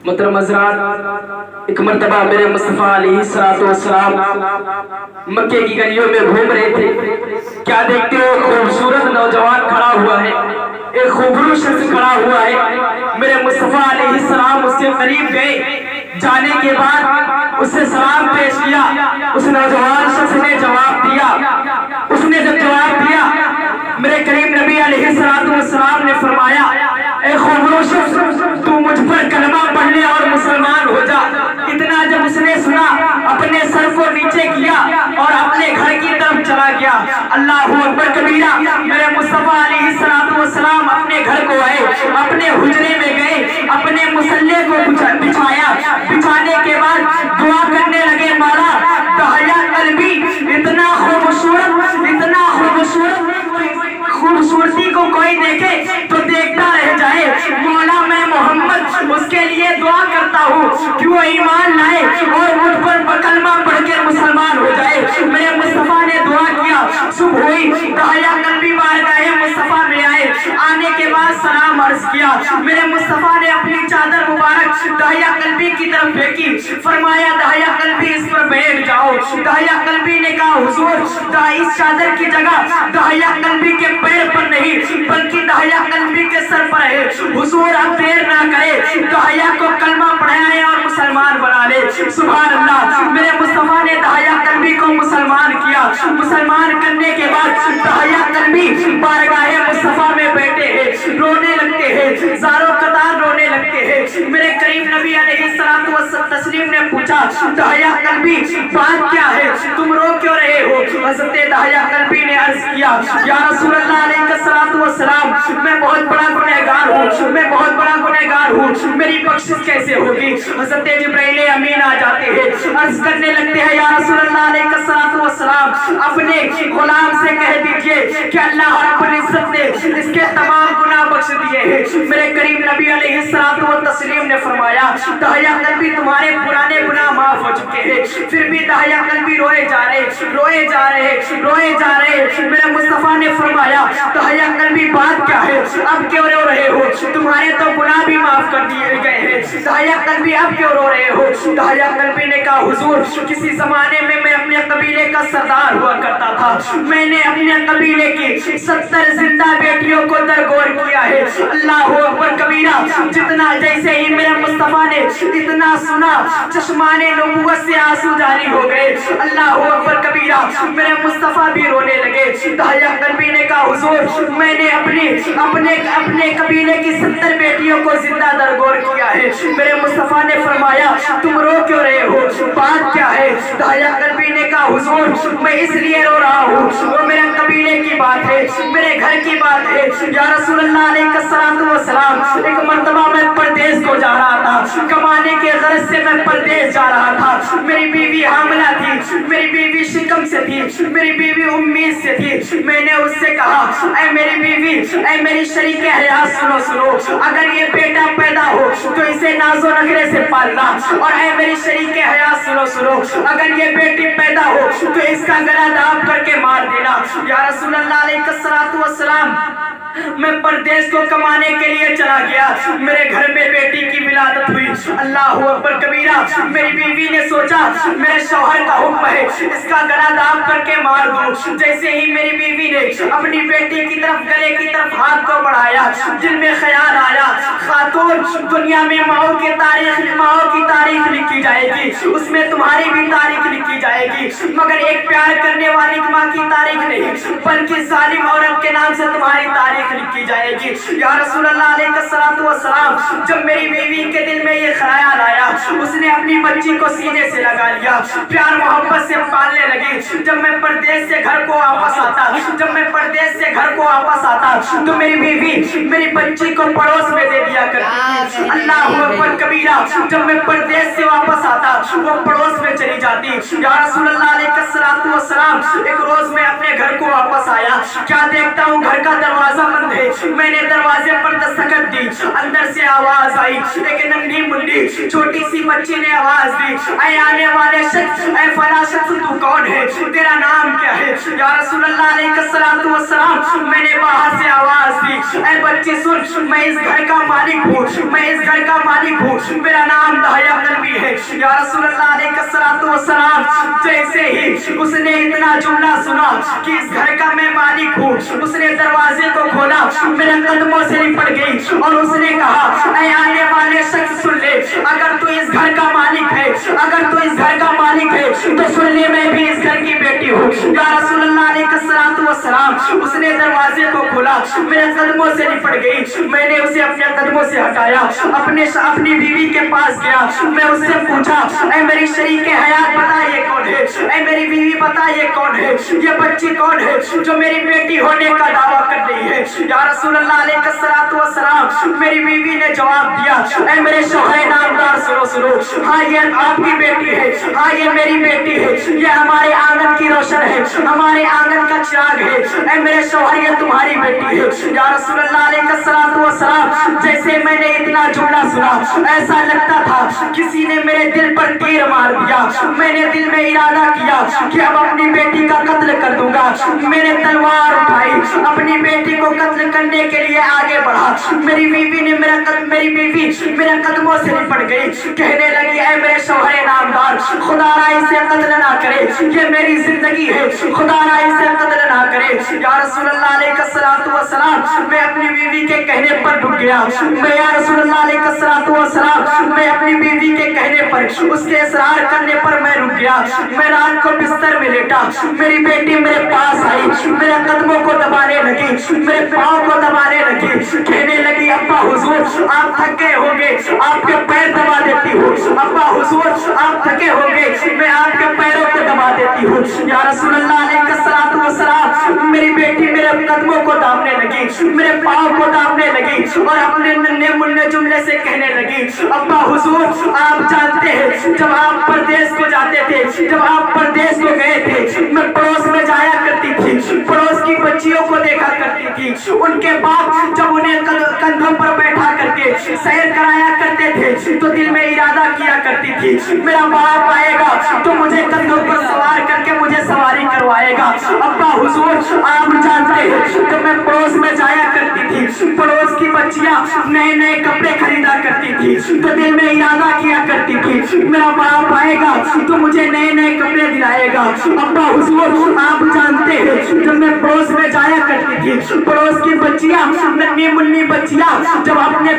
محترم حضرات، ایک مرتبہ میرے مصطفیٰ علیہ السلام مکے کی گلیوں میں گھوم رہے تھے۔ کیا دیکھتے ہو، خوبصورت نوجوان کھڑا ہوا ہے، ایک خوبصورت شخص کھڑا ہوا ہے۔ میرے مصطفیٰ علیہ السلام اس کے قریب گئے، جانے کے بعد اس سے سلام پیش کیا۔ اس نوجوان شخص نے جواب دیا۔ اس نے جب جواب دیا، میرے کریم نبی علیہ السلام نے فرمایا، اے خوبصورت شخص، تو مجھ پر کلمہ پڑھ لے اور مسلمان ہو جا۔ اتنا جب اس نے سنا، اپنے سر کو نیچے کیا اور اپنے گھر کی طرف چلا گیا۔ اللہ اکبر کبیرہ۔ میرے مصطفیٰ علیہ السلام اپنے گھر کو آئے، اپنے حجرے میں گئے، اپنے مصلے کو بچھایا۔ بچھانے کے بعد دعا کرنے لگے، مولا داہیا قلبی اتنا خوبصورتی کو کوئی دیکھے تو دیکھتا رہ جائے۔ مولا میں محمد اس کے لیے دعا کرتا ہوں کہ وہ ایمان لائے اور مجھ پر کلمہ پڑھ کے مسلمان ہو جائے۔ میرے مصطفیٰ نے دعا کیا، صبح ہوئی، داہیا قلبی بارگاہ مصطفیٰ میں آئے۔ آنے کے بعد سلام عرض کیا۔ میرے مصطفیٰ نے اپنی چادر مبارک داہیا قلبی کی طرف پھینکی، فرمایا داہیا قلبی اس پر بیٹھ جاؤ۔ داہیا قلبی نے کہا، حضور اس چادر کی جگہ داہیا قلبی کے پیر پر نہیں بلکہ داہیا قلبی کے سر پر ہے۔ حضور اب دیر نہ کرے، داہیا کو کلمہ پڑھائے اور مسلمان بنا لے۔ سبحان اللہ۔ میرے مصطفیٰ نے داہیا قلبی کو مسلمان کیا۔ مسلمان کرنے کے بعد داہیا قلبی بارگاہ مصطفیٰ میں بیٹھے ہیں، رونے لگتے ہیں، زاروں قطار رونے لگتے ہیں۔ میرے کریم نبی علیہ السلام نے پوچھا، داہیا قلبی بات کیا ہے، تم رو کیوں رہے ہو؟ حضرت داہیا قلبی نے عرض کیا، یا رسول اللہ علیہ السلام، میں بہت بڑا گنہگار ہوں، میں بہت بڑا گنہگار ہوں، میری بخشش کیسے ہوگی؟ حضرت جبرائیل امین آ جاتے ہیں، عرض کرنے لگتے ہیں، یا رسول اللہ علیہ السلام، اپنے غلام سے کہہ دیجئے کہ اللہ رب العزت نے اس کے تمام گناہ بخش دیے ہیں۔ میرے کریم نبی علیہ السلام نے فرمایا، داہیا قلبی تمہارے پرانے گناہ معاف ہو چکے ہیں۔ پھر بھی داہیا قلبی روئے جا رہے۔ میرے مصطفیٰ نے فرمایا، داہیا قلبی بات کیا ہے، اب کیوں رو رہے ہو؟ تمہارے تو گناہ بھی معاف کر دیے گئے ہیں، داہیا قلبی اب کیوں رو رہے ہو؟ داہیا قلبی نے کہا، حضور کسی زمانے میں میں اپنے قبیلے کا سردار ہوا کرتا تھا، میں نے اپنے قبیلے کی 70 زندہ بیٹیوں کو درگور کیا ہے۔ اللہ اکبر کبیرہ۔ جتنا جیسے ہی میرے مصطفیٰ نے اتنا سنا، چشمان نبوت سے آنسو جاری ہو گئے۔ اللہ اکبر کبیرہ۔ میرے مصطفیٰ بھی رونے لگے۔ داہیا قلبی نے کہا، حضور میں نے اپنے قبیلے کی 70 بیٹیوں کو زندہ درگور کیا ہے۔ میرے مصطفیٰ نے فرمایا، تم رو کیوں رہے ہو، بات کیا ہے؟ داہیا قلبی نے کہا، حضور میں اس لیے رو رہا ہوں، وہ میرے قبیلے کی بات ہے، میرے گھر کی بات ہے۔ یا رسول اللہ علیہ السلام، ایک مرتبہ میں پردیس کو جا رہا تھا، کمانے کے غرض سے میں پردیس جا رہا تھا۔ میری بیوی حاملہ تھی، میری بیوی شکم سے تھی، میری بیوی امید سے تھی۔ میں نے اس سے کہا، اے میری بیوی، اے میری شریک حیات، سنو، اگر یہ بیٹا پیدا ہو تو اسے ناز و نخرے سے پالنا، اور اے میری شریک حیات، سنو، اگر یہ بیٹی پیدا ہو تو اس کا گلا داب کر کے مار دینا۔ یا رسول اللہ علیہ السلام، میں پردیس کو کمانے کے لیے چلا گیا، میرے گھر میں بیٹی کی ولادت ہوئی۔ اللہ اکبر کبیرہ۔ میری بیوی نے سوچا میرے شوہر کا حکم ہے، اس کا گلا داب کر کے مار دو۔ جیسے ہی میری بیوی نے اپنی بیٹی کی طرف گلے کی طرف ہاتھ کو بڑھایا، دل میں خیال آیا، خاتون دنیا میں ماؤں کی تاریخ لکھی جائے گی، اس میں تمہاری بھی تاریخ لکھی جائے گی، مگر ایک پیار کرنے والی ماں کی تاریخ نہیں بلکہ ظالم عورت کے نام سے تمہاری تاریخ لکھی جائے گی۔ یا رسول اللہ علیہ السلام، جب میری بیوی کے دل میں یہ خیال آیا، اس نے اپنی بچی کو سینے سے لگا لیا، پیار محبت سے پالنے لگی۔ جب میں پردیس سے گھر کو واپس آتا تو میری بیوی میری بچی کو پڑوس میں دے دیا کرتی تھی۔ اللہ اکبر کبیرہ۔ جب میں پردیس سے واپس آتا وہ پڑوس میں چلی جاتی۔ یا رسول اللہ علیہ السلام، ایک روز میں اپنے گھر کو واپس آیا، کیا دیکھتا ہوں گھر کا دروازہ بند ہے۔ میں نے دروازے پر دستک دی، اندر سے آواز آئی، ایک ننھی منڈی چھوٹی سی بچی نے آواز دی، اے آنے والے شخص، اے فلاں شخص، تو کون ہے، تیرا نام کیا ہے؟ یا رسول اللہ علیہ السلام، میں نے باہر سے آواز دی، اے بچی سن، میں اس گھر کا مالک ہوں، میں اس इस घर का मालिक हूँ, मेरा नाम दहिया कल्बी है। या रसूल अल्लाह अलैहिस्सलातु वस्सलाम, जैसे ही उसने इतना जुमला सुना कि इस घर का मैं मालिक हूँ, उसने दरवाजे को खोला, मेरे कदमों से लिपट गई और उसने कहा, ऐ आने वाले शख्स सुन ले, अगर तू इस घर का मालिक है, अगर तू इस घर का मालिक है तो सुन ले, मैं भी इस घर की बेटी हूँ। या रसूल अल्लाह अलैहिस्सलातु वस्सलाम, उसने दरवाजे को खोला, मेरे कदमों से लिपट गई, मैंने उसे अपने कदमों से हटाया, अपनी बीवी के पास गया, मैं उससे पूछा, ऐ मेरी शरीके हयात बता ये कौन है, ऐ मेरी बीवी बता ये कौन है, ये बच्ची कौन है जो मेरी बेटी होने का दावा कर रही है। या रसूल अल्लाह अलैहिस्सलातु वस्सलाम, मेरी बीवी ने जवाब दिया, ऐ मेरे शौहर नामदार सुनो सुनो, हाँ ये आपकी बेटी है, हाँ ये मेरी बेटी है, ये हमारे आंगन की रोशन है, हमारे आंगन का चिराग है, ऐ मेरे शौहर ये तुम्हारी बेटी है। या रसूल अल्लाह अलैहिस्सलातु वस्सलाम, जैसे मैंने इतना जुमला सुना, ऐसा लगता था किसी ने मेरे दिल पर तीर मार दिया। मैंने दिल में इरादा किया कि अब अपनी बेटी का कत्ल कर दूंगा। मैंने तलवार उठाई, अपनी बेटी को कत्ल करने के लिए आगे बढ़ा। मेरी बीवी मेरे कदमों से लिपट गई, कहने लगी, ऐ मेरे शौहर नामदार, खुदा इसे कत्ल ना करे, ये मेरी जिंदगी है, खुदा इसे कत्ल ना करे। या रसूल अल्लाह अलैहिस्सलातु वस्सलाम, मैं अपनी बीवी के कहने पर रुक गया। या रसूल अल्लाह अलैहिस्सलातु वस्सलाम, मैं अपनी बीवी के कहने पर, उसके इसरार करने पर मैं रुक गया। मैं रात को बिस्तर में लेटा, मेरी बेटी मेरे पास आई, मेरे कदमों को दबाने लगी, मेरे पाँव को दबाने लगी, कहने लगी, अब्बा हुजूर आप थके होंगे, आपके पैर दबा देती हूँ, अब्बा हुजूर आप थके होंगे, मैं आपके पैरों को दबा देती हूँ। या रसूल अल्लाह अलैहिस्सलातु वस्सलाम, मेरी बेटी मेरे कदमों को दाबने लगी, मेरे पाँव को दाबने लगी और अपने नन्हे मुन्ने जुमले से कहने लगी, अब्बा हुजूर आप जानते हैं, जब आप परदेश को जाते थे, जब आप परदेश को गए थे, मैं पड़ोस में जाया करती थी, पड़ोस की बच्चियों को देखा करती थी, उनके बाप जब उन्हें कंधों पर बैठा करके सैर कराया करते थे तो दिल में इरादा किया करती थी, मेरा बाप आएगा तो मुझे कंधों पर सवार करके मुझे सवारी करवाएगा। अब्बा हुजूर आप जानते हैं, जब मैं पड़ोस में जाया करती थी, पड़ोस की बच्चियां नए नए कपड़े खरीदा करती थी तो दिल में इरादा किया करती थी, मेरा बाप आएगा तो मुझे नए नए कपड़े दिलाएगा। अब्बा हुजूर आप जानते हैं, जब मैं पड़ोस में जाया करती थी, पड़ोस की बच्चियां, नन्ही मुन्नी बच्चियां जब अपने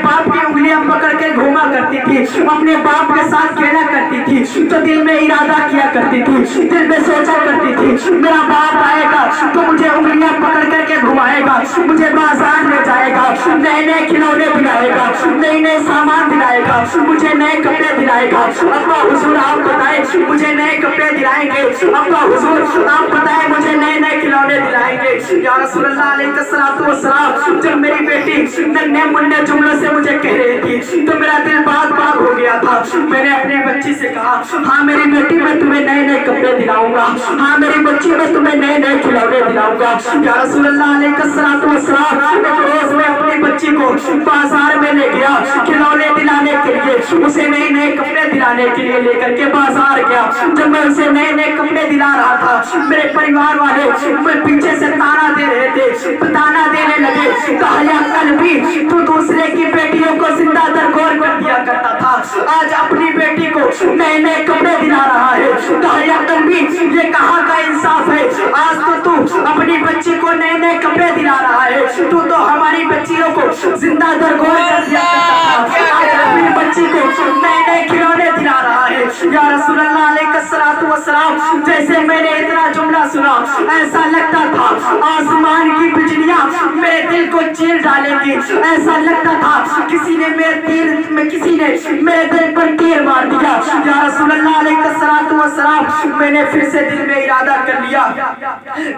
बाप की उंगलियां पकड़ के घूमा करती थी, अपने बाप के साथ खेला करती थी तो दिल में इरादा किया करती थी, दिल में सोचा करती थी, मेरा बाप आएगा तो मुझे उंगलियां पकड़ करके घुमाएगा, मुझे बाजार ले जाएगा, नए नए खिलौने दिलाएगा, नए नए सामान दिलाएगा, मुझे नए कपड़े दिलाएगा। अब्बा हुजूर आप बताएं मुझे नए कपड़े दिलाएंगे, अब्बा हुजूर आप बताएं मुझे नए नए खिलौने दिलाएंगे। या रसूल अल्लाह अलैहिस्सलातु वस्सलाम, जब मेरी बेटी नन्हे मुन्ने जुमलों से मुझे कह रही थी तो मेरा दिल बाग बाग हो गया था। मैंने अपनी बच्ची से कहा, हाँ मेरी बेटी मैं तुम्हें नए नए कपड़े दिलाऊंगा, हाँ मेरी बच्ची मैं तुम्हें नए नए खिलौने दिलाऊंगा। या रसूल अल्लाह अलैहिस्सलातु वस्सलाम, एक रोज मैं अपनी बच्ची को बाजार में ले गया खिलौने दिलाने के लिए, उसे नए नए कपड़े दिलाने के लिए लेकर के बाजार गया। जब मैं उसे नए नए कपड़े दिला रहा था, मेरे परिवार वाले मैं पीछे से ताना दे रहे थे, ताना देने लगे, दहिया कल्बी तू दूसरे की बेटियों को जिंदा दरगोर कर दिया करता था, आज अपनी बेटी को नए नए कपड़े दिला रहा है। दहिया कल्बी ये कहाँ का इंसाफ है, आज तो तू अपनी बच्ची को नए नए कपड़े दिला रहा है, तू तो हमारी बच्चियों को जिंदा दरगोर कर दिया करता था, आज अपनी बच्ची को नए नए खिलौने दिला रहा है। या रसूल अल्लाह अलैहिस्सलातु वस्सलाम, जैसे मैंने इतना जुमला सुना ऐसा लगता था आसमान की बिजलियां मेरे दिल को चीर डालेगी, ऐसा लगता था किसी ने मेरे दिल पर तीर मार दिया। या रसूल अल्लाह अलैहिस्सलातु वस्सलाम, मैंने फिर से दिल में इरादा कर लिया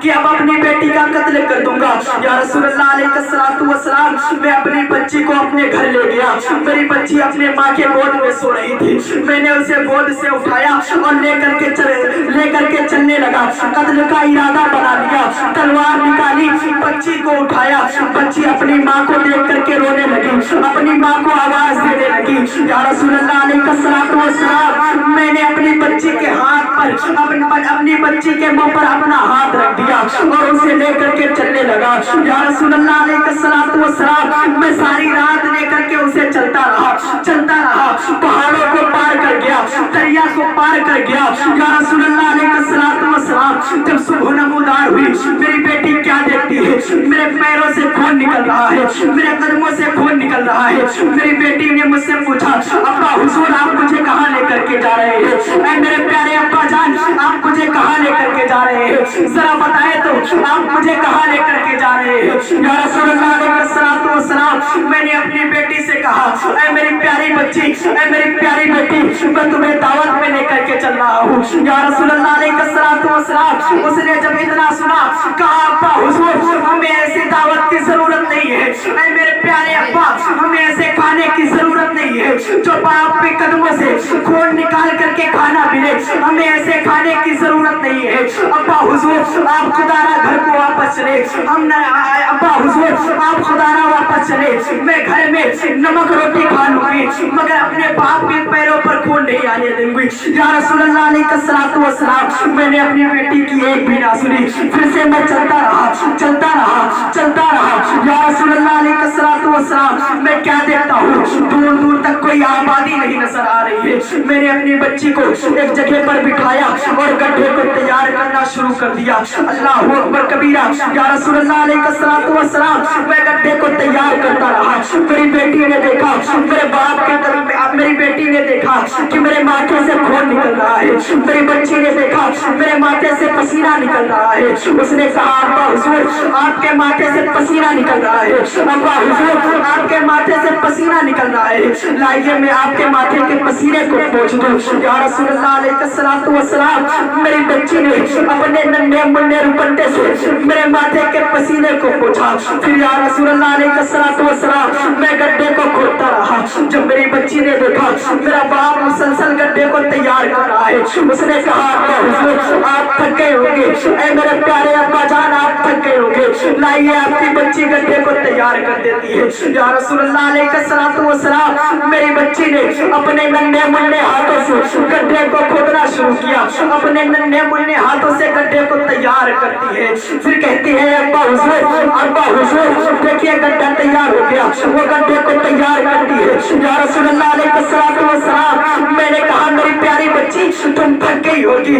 कि अब अपनी बेटी का कत्ल कर दूंगा। या रसूल अल्लाह अलैहिस्सलातु वस्सलाम, मैं अपनी बच्ची को अपने घर ले गया, मेरी बच्ची अपने माँ के गोद में सो रही थी, मैंने उसे गोद से उठाया और लेकर के चलने लगा, कत्ल का इरादा बना लिया, तलवार निकाली, बच्ची को उठाया, बच्ची अपनी माँ को देख करके रोने लगी, अपनी माँ को आवाज देने लगी। या रसूल अल्लाह अलैहिस्सलातु वस्सलाम, मैंने अपनी बच्ची के हाथ पर अपनी बच्ची के मुंह पर अपना हाथ रख दिया और उसे लेकर के चलने लगा। या रसूलुल्लाह अलैहिस्सलातु वस्सलाम, मैं सारी रात लेकर के उसे चलता रहा, पहाड़ों को पार कर गया, दरिया को पार कर गया। या रसूलुल्लाह अलैहिस्सलातु वस्सलाम, जब सुबह नमूदार हुई, मेरी बेटी क्या देखती है, मेरे पैरों से खून निकल रहा है, मेरे कदमों से खून निकल रहा है। मेरी बेटी ने मुझसे पूछा, अब्बा हुजूर आप मुझे कहाँ लेकर के जा रहे हैं? ऐ मेरे प्यारे अब्बा जान, आप मुझे कहाँ लेकर के जा रहे हैं? जरा बताए तो आप मुझे कहाँ लेकर के जा रहे हैं? या रसूलुल्लाह अलैहिस्सलातु वस्सलाम, मैंने अपनी बेटी से कहा, ऐ मेरी प्यारी बच्ची, ऐ मेरी प्यारी बेटी, मैं तुम्हें दावत में लेकर के चल रहा हूँ। या रसूलुल्लाह अलैहिस्सलातु वस्सलाम, उसने जब इतना सुना, कहा अब्बा हुजूर हमें ऐसी दावत की जरूरत नहीं है, ऐ मेरे प्यारे अब्बा हमें ऐसे खाने की जरूरत नहीं है जो बाप के कदमों से खून निकाल करके खाना मिले, हमें ऐसे खाने की जरूरत नहीं है। अब्बा हुजूर आप खुदारा घर को वापस चले, अब्बा हुजूर आप खुदारा वापस चले, मैं घर में नमक रोटी खा लूंगी मगर अपने बाप के पैरों पर खून नहीं आने दूंगी। या रसूलुल्लाह अलैहिस्सलातु वस्सलाम, मैंने अपनी बेटी की एक भी ना सुनी, फिर से मैं चलता रहा। या रसूलुल्लाह अलैहिस्सलातु वस्सलाम, मैं क्या देखता हूँ, दूर दूर तक कोई आबादी नहीं नजर आ रही है। मैंने अपनी बच्ची को एक जगह पर बिठाया और गड्ढे को तैयार करना शुरू कर दिया। अल्लाहु अकबर कबीरा। या रसूलुल्लाह अलैहिस्सलातु वस्सलाम, मैं गड्ढे को तैयार करता रहा। मेरी बेटी ने देखा, मेरे बाप के मेरी बेटी ने देखा कि मेरे माथे से खून निकल रहा है, मेरी बच्ची ने देखा मेरे माथे से पसीना निकल रहा है। उसने कहा अब्बा हुजूर आपके माथे से पसीना निकल रहा है, अब्बा हुजूर आपके माथे से पसीना निकल रहा है, लाइए मैं आपके माथे के पसीने को पोंछ दूं। या रसूलुल्लाह अलैहिस्सलातु वस्सलाम, मेरी बच्ची ने अपने नन्हे मुन्ने रुपट्टे से मेरे माथे के पसीने को पोंछा। फिर या रसूलुल्लाह अलैहिस्सलातु वस्सलाम, मैं गड्ढे को खोदता रहा। जब मेरी बच्ची ने देखा मेरा बाप मुसलसल गड्ढे को तैयार कर रहा है, उसने कहा अब्बा हुजूर आप थक गए होंगे, ऐ मेरे प्यारे अब्बा जान आप थक गए होंगे, लाइए आपकी बच्ची गड्ढे को तैयार कर देती है। या रसूलुल्लाह अलैहिस्सलातु वस्सलाम, मेरी बच्ची ने अपने नन्हे मुन्ने हाथों से गड्ढे को खोदना शुरू किया, अपने नन्हे मुन्ने हाथों से गड्ढे को तैयार करती है। फिर कहती है अब्बा हुजूर देखिए गड्ढा तैयार हो गया, वो गड्ढे को तैयार करती है। या रसूलुल्लाह अलैहिस्सलातु वस्सलाम, मैंने कहा मेरी प्यारी बच्ची तुम थक गई होगी।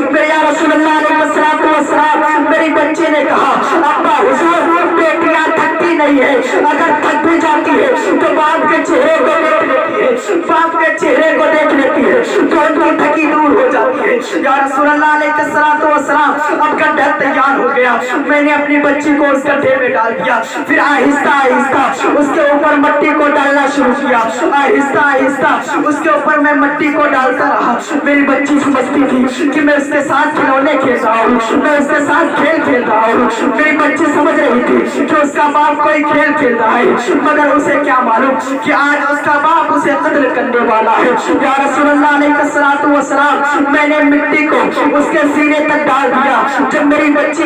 मेरे या रसूलुल्लाह अलैहिस्सलातु वस्सलाम, मेरी बच्ची ने कहा अब्बा हुजूर बेटियां थकती नहीं है, अगर थक भी जाती है तो बाप के चेहरे को देख लेती है, बाप के चेहरे को देख लेती है तो उनकी थकी दूर हो जाती है। या रसूलुल्लाह अलैहिस्सलातु वस्सलाम, अब गड्ढा तैयार हो गया, मैंने अपनी बच्ची को उस गड्ढे में डाल दिया। फिर आहिस्ता आहिस्ता उसके ऊपर मट्टी को डालना शुरू किया, आहिस्ता आहिस्ता उसके ऊपर मैं मट्टी को डालता रहा। मेरी बच्ची समझती थी कि मैं उसके साथ खिलौने खेल रहा हूँ, मैं उसके साथ खेल खेल रहा हूँ। मेरी बच्ची समझ रही थी कि उसका बाप कोई खेल खेल रहा है, मगर उसे क्या मालूम कि आज उसका बाप उसे कत्ल करने वाला है। या रसूलुल्लाह अलैहिस्सलातु वस्सलाम, मैंने मिट्टी को उसके सीने तक डाल दिया। जब मेरी बच्ची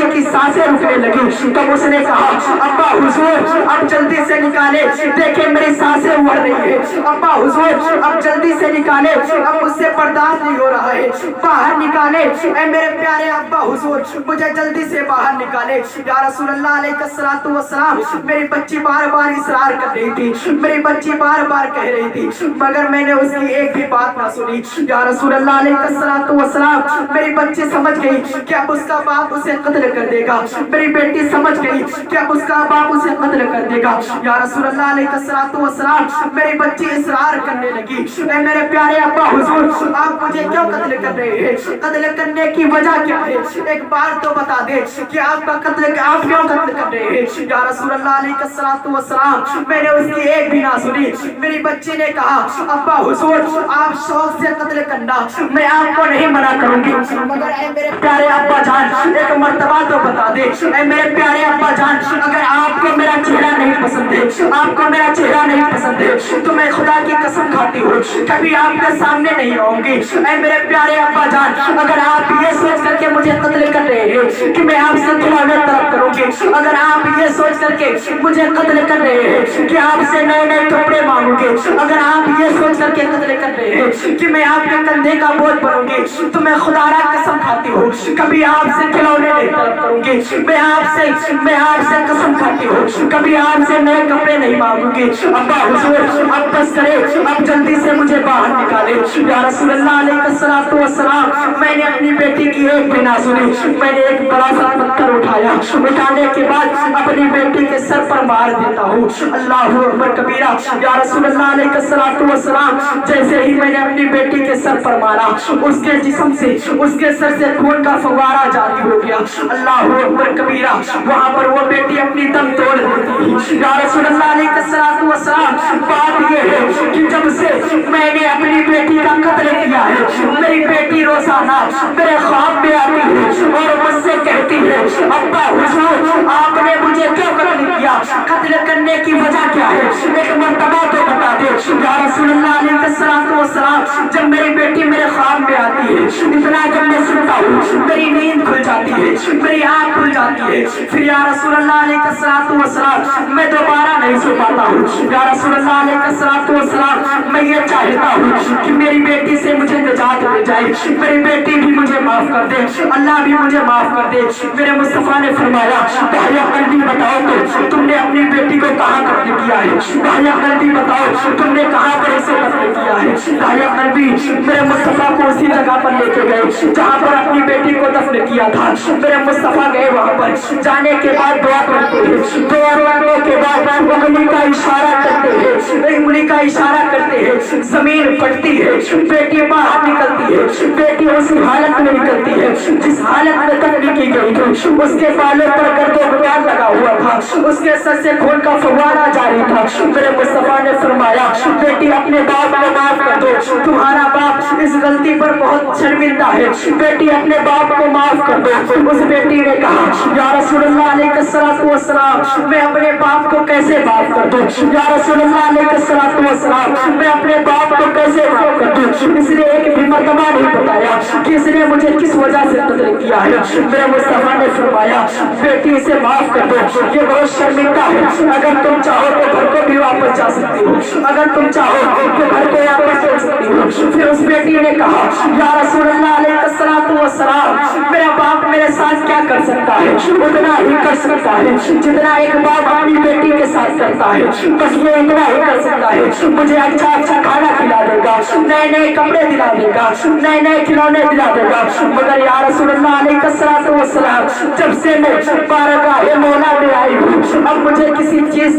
की सांसें रुकने लगी तब उसने कहा अब्बा हुजूर अब जल्दी से निकाले, देखे मेरी सांसें उड़ रही है, अब्बा हुजूर अब जल्दी से निकाले, अब मुझसे बर्दाश्त नहीं हो रहा है, बाहर निकाले, ऐ मेरे प्यारे अब्बा हुजूर मुझे जल्दी से बाहर निकाले। या रसूलुल्लाह अलैहिस्सलातु वस्सलाम, मेरी बच्ची बार बार इसरार कर रही थी, मेरी बच्ची बार बार कह रही थी, मगर मैंने उसकी एक भी बात ना सुनी। या रसूलुल्लाह अलैहिस्सलातु वस्सलाम, मेरी बच्ची समझ गई कि अब उसका बाप उसे कत्ल कर देगा, मेरी बेटी समझ गई कि अब उसका बाप उसे कत्ल कर देगा। या रसूलुल्लाह अलैहिस्सलातु वस्सलाम, मेरी बच्ची इसरार करने लगी, ऐ मेरे प्यारे अब्बा हुजूर आप मुझे क्यों कत्ल कर रहे हैं, कत्ल करने की वजह क्या है, एक बार तो बता दे कि आप क्यों कत्ल कर रहे हैं। या रसूलुल्लाह अलैहिस्सलातु वस्सलाम, मैंने उसकी एक भी ना सुनी। मेरी बच्ची ने कहा अब्बा हुजूर आप शौक से कत्ल करना, मैं आपको नहीं मना करूंगी, मगर ऐ मेरे प्यारे अब्बा जान एक मर्तबा तो बता दे, ऐ मेरे प्यारे अब्बा जान अगर आपको मेरा चेहरा नहीं पसंद है, آپ کو میرا چہرہ نہیں پسند ہے تو میں خدا کی قسم کھاتی ہوں کبھی آپ کے سامنے نہیں آؤں گی۔ اے میرے پیارے ابا جان، اگر آپ یہ سوچ کر کے مجھے قتل کر رہے ہیں کہ میں آپ سے کھلانے طلب کروں گی، اگر آپ یہ سوچ کر کے مجھے قتل کر رہے ہیں کہ آپ سے نئے نئے کپڑے مانگوں گے، اگر آپ یہ سوچ کر کے قتل کر رہے ہیں کہ میں آپ کے کندھے کا بوجھ بنوں گی، تو میں خدا را قسم کھاتی ہوں کبھی آپ سے کھلونے نہیں طلب کروں گی۔ میں آپ سے قسم کھاتی ہوں کبھی آپ سے نئے کپڑے نہیں مانگوں گی۔ ابا حضور اب بس کرے، اب جلدی سے مجھے باہر نکالے۔ یا رسول اللہ علیہ الصلوۃ والسلام، میں نے اپنی بیٹی کی ایک بھی نہ سنی، میں نے ایک بڑا سا پتھر اٹھایا، اٹھانے کے بعد اپنی بیٹی کے سر پر مار دیتا ہوں۔ اللہ اکبر کبیرہ۔ یا رسول اللہ علیہ الصلوۃ والسلام، جیسے ہی میں نے اپنی بیٹی کے سر پر مارا، اس کے جسم سے، اس کے سر سے خون کا فوارہ جاری ہو گیا۔ اللہ اکبر کبیرہ۔ وہاں پر وہ بیٹی اپنی دم توڑ دیتی۔ یا رسول اللہ علیہ الصلوۃ والسلام، بات یہ ہے کہ جب سے میں نے اپنی بیٹی کا قتل کیا ہے، میری بیٹی روزانہ میرے خواب میں آتی ہے اور مجھ سے کہتی ہے ابا حضور آپ نے مجھے کیوں قتل کیا، قتل کرنے کی وجہ کیا ہے، ایک مرتبہ تو بتا دے۔ یا رسول اللہ علیہ الصلوۃ والسلام، جب میری بیٹی میرے خواب میں آتی ہے، اتنا جب میں سنتا ہوں میری نیند کھل جاتی ہے، میری آنکھ کھل جاتی ہے، پھر یا رسول اللہ علیہ الصلوۃ والسلام میں دوبارہ نہیں سو پاتا ہوں۔ یا رسول اللہ علیہ الصلوۃ والسلام، میں یہ چاہتا ہوں کہ میری بیٹی سے مجھے نجات مل جائے، میری بیٹی بھی مجھے معاف کر دے، اللہ بھی مجھے معاف کر دے۔ میرے مصطفیٰ نے فرمایا بھائی قلبی بتاؤ تو تم نے اپنی بیٹی کو کہاں قتل کیا ہے، بھائی قلبی بتاؤ تم نے کہاں پر اسے قتل کیا ہے۔ بھائی قلبی میرے مصطفیٰ کو اسی جگہ پر لے کے گئے جہاں پر اپنی بیٹی کو دفن کیا تھا۔ میرے مصطفیٰ گئے وہاں پر، جانے کے بعد دعا کرتے ہیں، دعا کرنے کے بعد انگلی کا اشارہ کرتے ہیں، انگلی کا اشارہ کرتے ہیں، زمین پھٹتی ہے، بیٹی باہر نکلتی ہے، بیٹی اسی حالت میں نکلتی ہے جس حالت میں دفن کی گئی تھی۔ اس کے بالوں پر گرد و غبار لگا ہوا تھا، اس کے سر سے خون کا فوارہ جاری تھا۔ میرے مصطفیٰ نے فرمایا بیٹی اپنے باپ کو معاف کر دو، تمہارا باپ اس غلطی پر بہت شرمندہ ہے، بیٹی اپنے باپ کو معاف کر دو۔ اس بیٹی نے کہا یا رسول اللہ علیہ الصلوۃ والسلام، میں اپنے باپ کو کیسے معاف کر دوں، یا رسول اللہ علیہ الصلوۃ والسلام میں اپنے باپ کو کیسے معاف کر دوں۔ اس نے ایک بھی مرتبہ نہیں بتایا کہ اس نے مجھے کس وجہ سے قتل کیا ہے۔ میرے مصطفیٰ نے فرمایا بیٹی اسے معاف کر دو، یہ بہت شرمندہ ہے، اگر تم چاہو تو گھر کو بھی واپس جا سکتی ہو، اگر تم چاہو تو گھر کو واپس چل سکتی ہو۔ پھر اس بیٹی نے کہا یا رسول اللہ علیہ الصلوۃ والسلام، میرا باپ میرے ساتھ کیا کر سکتا ہے، اتنا ہی کر سکتا ہے جتنا ایک باپ اپنی بیٹی کے ساتھ کرتا ہے، بس یہ اتنا ہی کر سکتا ہے، مجھے اچھا اچھا کھانا کھلا دے گا، نئے نئے کپڑے دلا دے گا، نئے نئے کھلونے دلا دے گا، مگر یا رسول اللہ علیہ الصلوۃ والسلام جب سے میں بارگاہ مولا میں آئی ہوں اب مجھے کسی چیز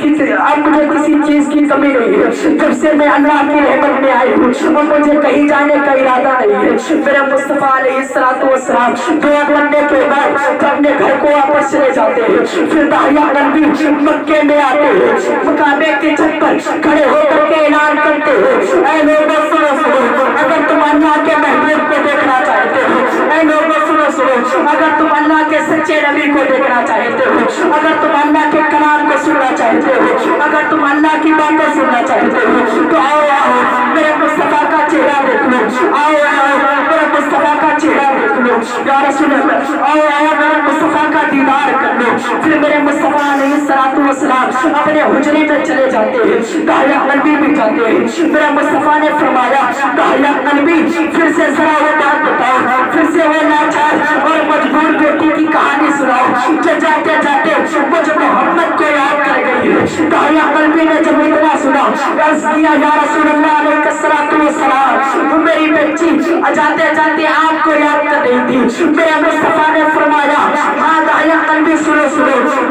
کی کمی نہیں ہے، جب سے میں اللہ کی رحمت میں آئی ہوں اب مجھے کہیں جانے کا ارادہ نہیں ہے۔ میرے مصطفیٰ علیہ الصلوۃ والسلام دعا کرنے کے بعد اپنے گھر کو واپس چلے جاتے ہیں، پھر داہیہ نبی مکے میں آتے ہیں، کعبے کی چھت پر کھڑے ہو کر کے اعلان کرتے ہیں اے لوگوں سنو، اگر تم اللہ کے محبوب کو دیکھنا چاہتے ہو، اے لوگوں سنو، اگر تم اللہ کے سچے نبی کو دیکھنا چاہتے ہو، اگر تم اللہ کے کلام کو سننا چاہتے ہو، اگر تم اللہ کی باتیں سننا چاہتے ہو تو آؤ میرے مصطفیٰ کا چہرہ دیکھ لو، آؤ میرے مصطفیٰ کا چہرہ دیکھ لو، یا رسول اللہ آؤ میرے مصطفیٰ کا دیدار کر لو۔ پھر میرے مصطفیٰ علیہ الصلوۃ والسلام اپنے حجرے میں چلے جاتے ہیں، داہیہ قلبی بھی جاتے ہیں۔ میرے مصطفیٰ نے فرمایا داہیہ قلبی پھر سے ذرا وہ بات بتاؤ، پھر سے وہ لاچار اور مجبور بیٹی کی کہانی سناؤ جو جاتے جاتے مجھ محمد کو یاد کر گئی ہے۔ داہیہ قلبی نے جب اتنا سنا عرض کیا یا رسول اللہ علیہ الصلوۃ والسلام میری بچی جاتے جاتے آپ کو یاد کر رہی تھی۔ میرے مصطفیٰ نے فرمایا ہاں داہیہ قلبی سنو،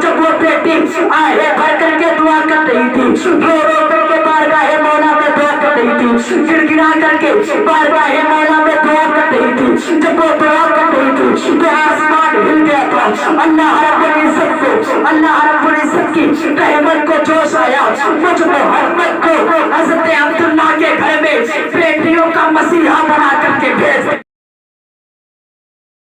جب وہ بیٹی آہے بھر کر کے دعا کر رہی تھی، رو رو کر کے بارگاہ مولا میں دعا کر رہی تھی، گر گرا کر کے بارگاہ مولا میں دعا کر رہی تھی، جب وہ دعا کر رہی تھی تو آسمان ہل گیا تھا، اللہ رب العزت کی رحمت کو جوش آیا، مجھ محمد کو حضرت عبداللہ کے گھر میں بیٹیوں کا مسیحا